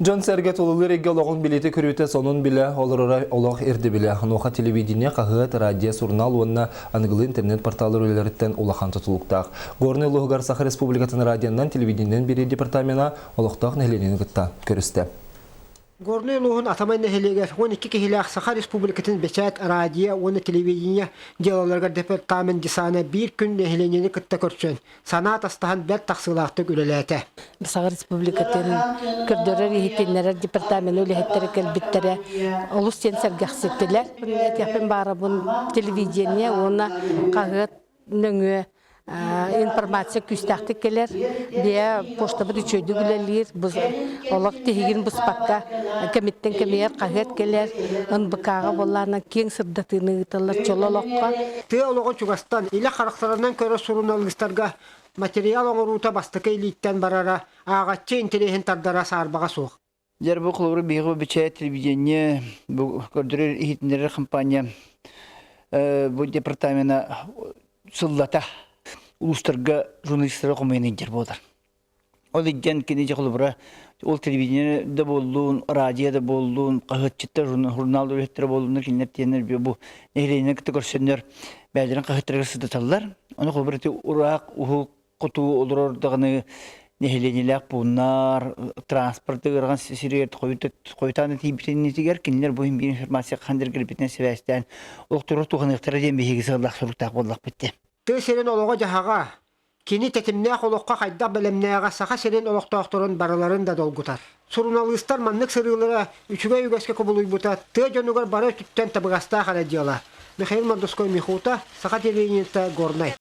John Serget olulur ege olağın bileti körüte sonun bile olurara olağ erdi bile. Noha televidiniye kahıat, radyo, surnal onunla anıgılı internet portalları üyeleritten olağan tutuluktağ. Gorne Uluğgar Sakha Respublikatın radyandan televidiniyen biri departamena olağtağ nehlenini gıtta körüste. Горный лугун атамай нехелегер, он iki кихилях Саха Республикатын бечат радио, он телевидение делаларга департамент десаны bir күн нехеленени кытта көрчөн. Санат астахан бәт тақсылақты күлеләті. Саха Республикатын көрдөрөр ихтиннер департамент үлехеттер келбиттер улус тенсер гахсеттелер. Этяпен бара бун телевидение, оны кагыт нөңө информация күстәхтек келер, бия почта бу чөйдү гүлелер, бу олак тегин бу спакка кемиттен кемер кагыт келер, ын быкага болларына кең сырдатыны тылар чололокка. Ты ологон чугастан иле характарынан көрө сурунalgыстарга материал оңорута бастыкы илиттен барара агаччы интеллигент тардара сарбага сук. Жер бу кылыбыр бийги биче телевидение бу көрдөрөр ихтиннер компания бу департамента сыллата улустарга журналисттер комментер болдар. Ол иден кинеже кылыбыра ол телевидениеде болдун, радиода болдун, кагытчыттар журнал өттөр болдун, кинеттенер бу нехлене көрсөндөр бәдерин кагыттырга сыдаталар. Аны кылыбыр урак, уху куту олордагыны нехленелек бунар, транспорт кырган сирет койтаны тибитенетигер кинлер бу информация кандыр кирбитен себестен октуру тугыныктар ден беги сылдак суруктак болдак битти. Ты серен олого жахага кини тетимне холокка кайда белемнега Саха серен олоктоокторун бараларын да долгутар. Сурунalgыстар маннык сырылары үчүгө үгөскө кобулуй бута. Ты жонугар бары түттен табыгаста хара дияла. Михаил Мандоской Михута, Саха телевидениеда Горный.